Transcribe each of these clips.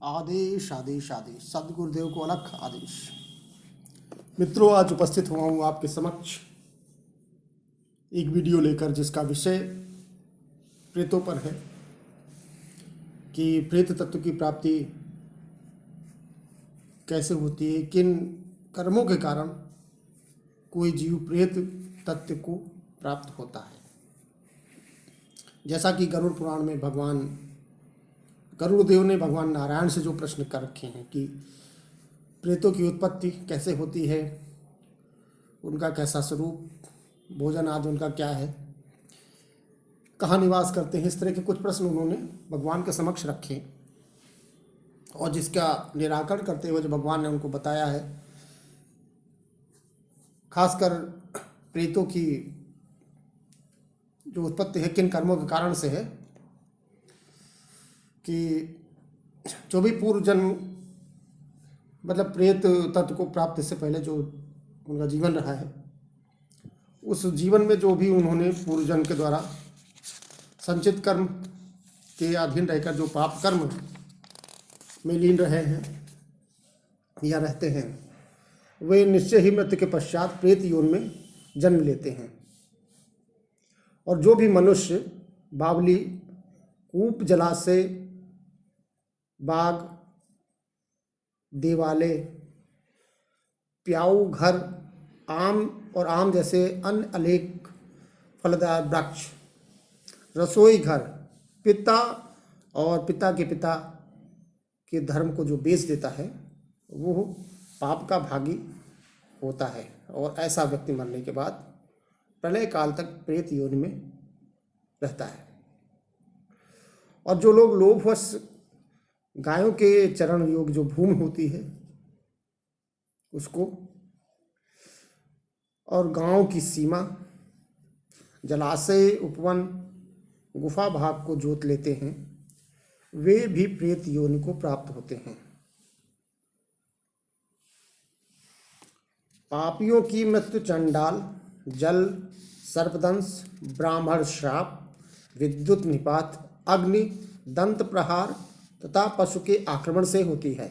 आदेश आदेश आदेश सदगुरुदेव को अलग आदेश। मित्रों, आज उपस्थित हुआ हूँ आपके समक्ष एक वीडियो लेकर जिसका विषय प्रेतों पर है कि प्रेत तत्व की प्राप्ति कैसे होती है, किन कर्मों के कारण कोई जीव प्रेत तत्व को प्राप्त होता है। जैसा कि गरुड़ पुराण में गरुड़देव ने भगवान नारायण से जो प्रश्न कर रखे हैं कि प्रेतों की उत्पत्ति कैसे होती है, उनका कैसा स्वरूप, भोजन आदि उनका क्या है, कहाँ निवास करते हैं, इस तरह के कुछ प्रश्न उन्होंने भगवान के समक्ष रखे और जिसका निराकरण करते हुए जो भगवान ने उनको बताया है, खासकर प्रेतों की जो उत्पत्ति है किन कर्मों के कारण से है कि जो भी पूर्व जन्म मतलब प्रेत तत्व को प्राप्त से पहले जो उनका जीवन रहा है, उस जीवन में जो भी उन्होंने पूर्व जन्म के द्वारा संचित कर्म के अधीन रहकर जो पाप कर्म में लीन रहे हैं या रहते हैं, वे निश्चय ही मृत्यु के पश्चात प्रेत योनि में जन्म लेते हैं। और जो भी मनुष्य बावली, कूप, जलाशय, बाग, देवालय, प्याऊ घर, आम जैसे अन्य अनेक फलदार वृक्ष, रसोई घर, पिता और पिता के धर्म को जो बेच देता है वो पाप का भागी होता है। और ऐसा व्यक्ति मरने के बाद प्रलय काल तक प्रेत योनि में रहता है। और जो लोग लोभवश गायों के चरण योग्य जो भूमि होती है उसको और गांव की सीमा, जलाशय, उपवन, गुफा भाग को जोत लेते हैं, वे भी प्रेत योनि को प्राप्त होते हैं। पापियों की मृत्यु चंडाल, जल, सर्पदंश, ब्राह्मण श्राप, विद्युत निपात, अग्नि, दंत प्रहार तथा पशु के आक्रमण से होती है।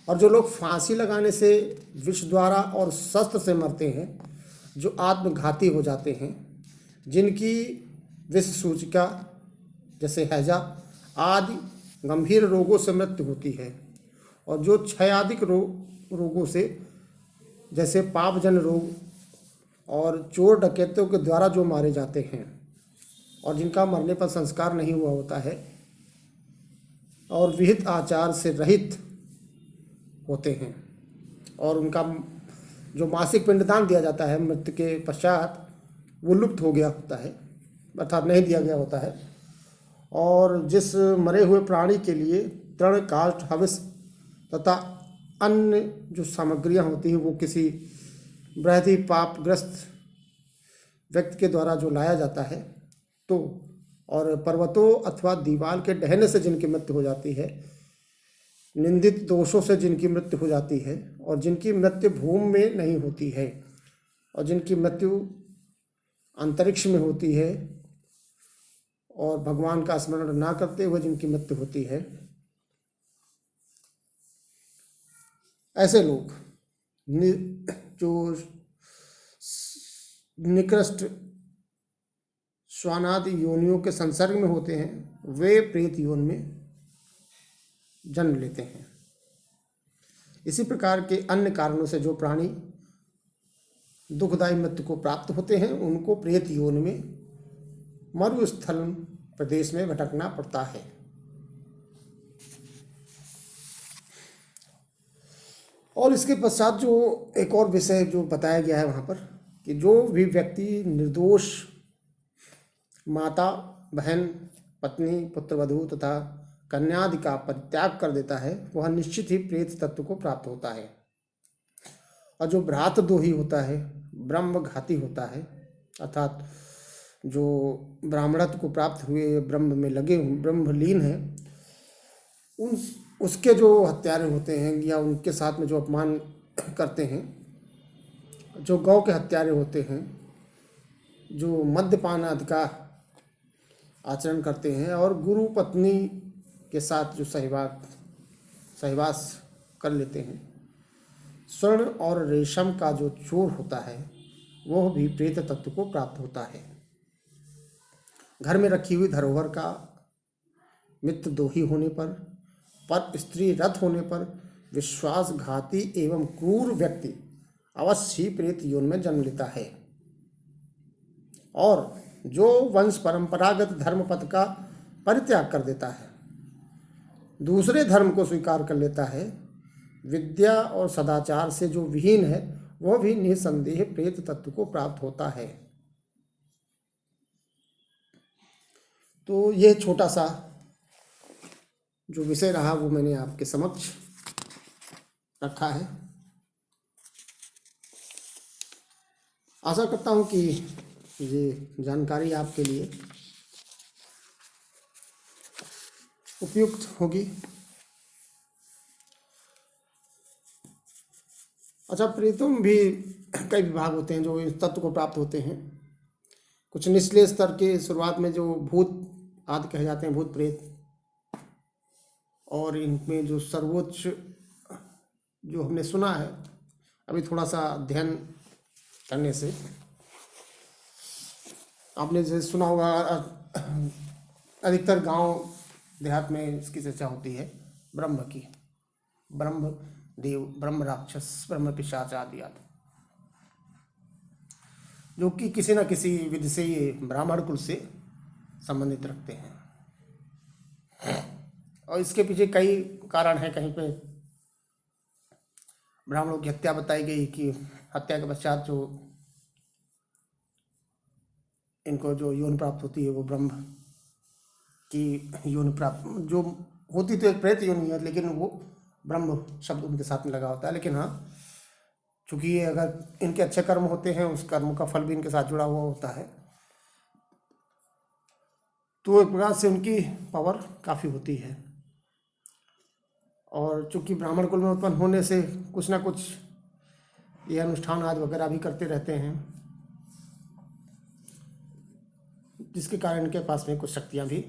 और जो लोग फांसी लगाने से, विष द्वारा और शस्त्र से मरते हैं, जो आत्मघाती हो जाते हैं, जिनकी विष सूचिका जैसे हैजा आदि गंभीर रोगों से मृत्यु होती है, और जो क्षयादिक रोगों से जैसे पापजन रोग और चोर डकैतों के द्वारा जो मारे जाते हैं और जिनका मरने पर संस्कार नहीं हुआ होता है और विहित आचार से रहित होते हैं, और उनका जो मासिक पिंडदान दिया जाता है मृत्यु के पश्चात वो लुप्त हो गया होता है, अर्थात नहीं दिया गया होता है। और जिस मरे हुए प्राणी के लिए तृण, काष्ठ, हविष तथा अन्य जो सामग्रियां होती हैं वो किसी बृहदी पापग्रस्त व्यक्ति के द्वारा जो लाया जाता है, तो और पर्वतों अथवा दीवार के ढहने से जिनकी मृत्यु हो जाती है, निंदित दोषों से जिनकी मृत्यु हो जाती है, और जिनकी मृत्यु भूमि में नहीं होती है और जिनकी मृत्यु अंतरिक्ष में होती है, और भगवान का स्मरण ना करते हुए जिनकी मृत्यु होती है, ऐसे लोग जो निकृष्ट श्वानादि योनियों के संसर्ग में होते हैं, वे प्रेत योनि में जन्म लेते हैं। इसी प्रकार के अन्य कारणों से जो प्राणी दुखदायी मृत्यु को प्राप्त होते हैं, उनको प्रेत योनि में मरुस्थल प्रदेश में भटकना पड़ता है। और इसके पश्चात जो एक और विषय जो बताया गया है वहाँ पर कि जो भी व्यक्ति निर्दोष माता, बहन, पत्नी, पुत्रवधू तथा कन्यादि का परित्याग कर देता है, वह निश्चित ही प्रेत तत्व को प्राप्त होता है। और जो भ्रातद्रोही होता है, ब्रह्मघाती होता है, अर्थात जो ब्राह्मणत्व को प्राप्त हुए ब्रह्म में लगे हुए ब्रह्मलीन है, उसके जो हत्यारे होते हैं या उनके साथ में जो अपमान करते हैं, जो गौ के हत्यारे होते हैं, जो मद्यपान आदि का आचरण करते हैं और गुरु पत्नी के साथ जो सहवास कर लेते हैं, स्वर्ण और रेशम का जो चूर्ण होता है वह भी प्रेत तत्व को प्राप्त होता है। घर में रखी हुई धरोहर का मित्रद्रोही होने पर स्त्री रथ होने पर विश्वासघाती एवं क्रूर व्यक्ति अवश्य ही प्रेत योनि में जन्म लेता है। और जो वंश परंपरागत धर्म पथ का परित्याग कर देता है, दूसरे धर्म को स्वीकार कर लेता है, विद्या और सदाचार से जो विहीन है, वह भी निसंदेह प्रेत तत्व को प्राप्त होता है। तो यह छोटा सा जो विषय रहा वो मैंने आपके समक्ष रखा है। आशा करता हूँ कि ये जानकारी आपके लिए उपयुक्त होगी। अच्छा, प्रेतों में भी कई विभाग होते हैं जो इस तत्व को प्राप्त होते हैं। कुछ निचले स्तर के शुरुआत में जो भूत आदि कहे जाते हैं, भूत प्रेत, और इनमें जो सर्वोच्च जो हमने सुना है, अभी थोड़ा सा अध्ययन करने से आपने जैसे सुना होगा, अधिकतर गांव देहात में इसकी चर्चा होती है ब्रह्म की, ब्रह्म देव, ब्रह्म राक्षस, ब्रह्म पिशाच आदि आदि, जो कि किसी न किसी विधि से ये ब्राह्मण कुल से संबंधित रखते हैं। और इसके पीछे कई कारण हैं। कहीं पे ब्राह्मणों की हत्या बताई गई कि हत्या के पश्चात जो इनको जो यौन प्राप्त होती है वो ब्रह्म की यौन प्राप्त जो होती, तो एक प्रेत योनि है, लेकिन वो ब्रह्म शब्द उनके साथ में लगा होता है। लेकिन हाँ, चूँकि ये अगर इनके अच्छे कर्म होते हैं, उस कर्म का फल भी इनके साथ जुड़ा हुआ होता है, तो एक प्रकार से उनकी पावर काफ़ी होती है। और चूँकि ब्राह्मण कुल में उत्पन्न होने से कुछ ना कुछ ये अनुष्ठान आदि वगैरह भी करते रहते हैं, जिसके कारण इनके पास में कुछ शक्तियाँ भी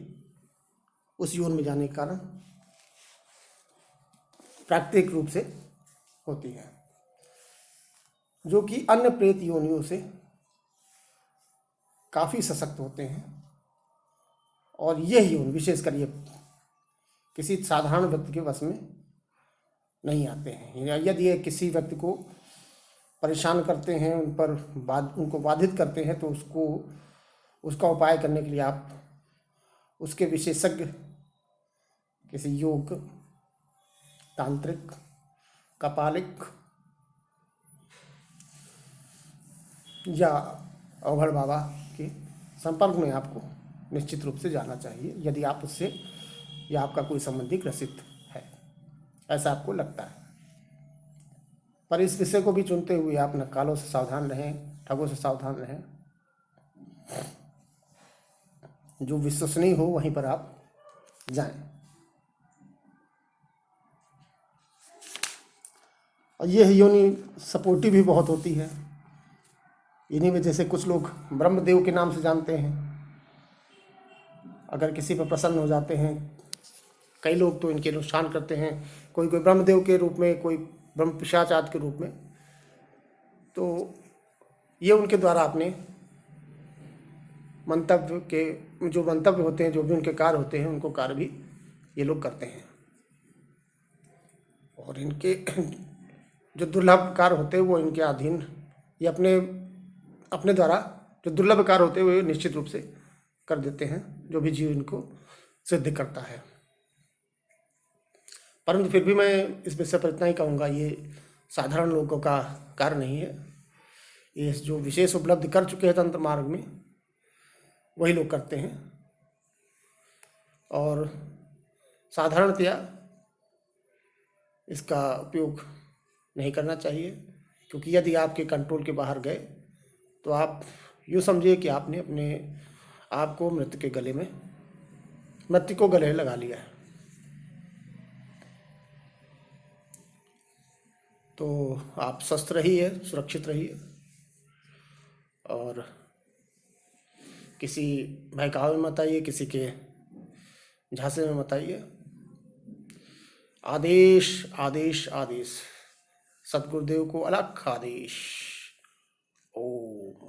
उस योनि में जाने के कारण प्राकृतिक रूप से होती है, जो कि अन्य प्रेत योनियों से काफ़ी सशक्त होते हैं। और यह योनि विशेषकर ये किसी साधारण व्यक्ति के वश में नहीं आते हैं। यदि ये किसी व्यक्ति को परेशान करते हैं, उनको बाधित करते हैं, तो उसका उपाय करने के लिए आप उसके विशेषज्ञ किसी योग, तांत्रिक, कपालिक या अवघड़ बाबा के संपर्क में आपको निश्चित रूप से जाना चाहिए, यदि आप उससे या आपका कोई संबंधी ग्रसित है, ऐसा आपको लगता है। पर इस विषय को भी चुनते हुए आप नक्कालों से सावधान रहें, ठगों से सावधान रहें। जो विश्वसनीय हो वहीं पर आप जाएं। और यह योनि सपोर्टिव भी बहुत होती है। इन्हीं वजह से कुछ लोग ब्रह्मदेव के नाम से जानते हैं। अगर किसी पर प्रसन्न हो जाते हैं, कई लोग तो इनके अनुष्ठान करते हैं, कोई ब्रह्मदेव के रूप में, कोई ब्रह्म पिशाच आदि के रूप में। तो ये उनके द्वारा अपने जो मंतव्य होते हैं, जो भी उनके कार्य होते हैं, उनको कार्य भी ये लोग करते हैं। और इनके जो दुर्लभ कार्य होते हैं वो इनके अधीन, ये अपने द्वारा जो दुर्लभ कार्य होते हैं वो निश्चित रूप से कर देते हैं, जो भी जीव इनको सिद्ध करता है। परंतु फिर भी मैं इस विषय पर इतना ही कहूँगा, ये साधारण लोगों का कार्य नहीं है। ये जो विशेष उपलब्धि कर चुके हैं तंत्र मार्ग में, वही लोग करते हैं। और साधारणतया इसका उपयोग नहीं करना चाहिए, क्योंकि यदि आपके कंट्रोल के बाहर गए तो आप यूँ समझिए कि आपने अपने आप को मृत्यु को गले लगा लिया है। तो आप स्वस्थ रहिए, सुरक्षित रहिए, और किसी बहकावे में मत आइए, किसी के झांसे में मत आइए। आदेश आदेश आदेश, सतगुरुदेव को अलग आदेश। ओम।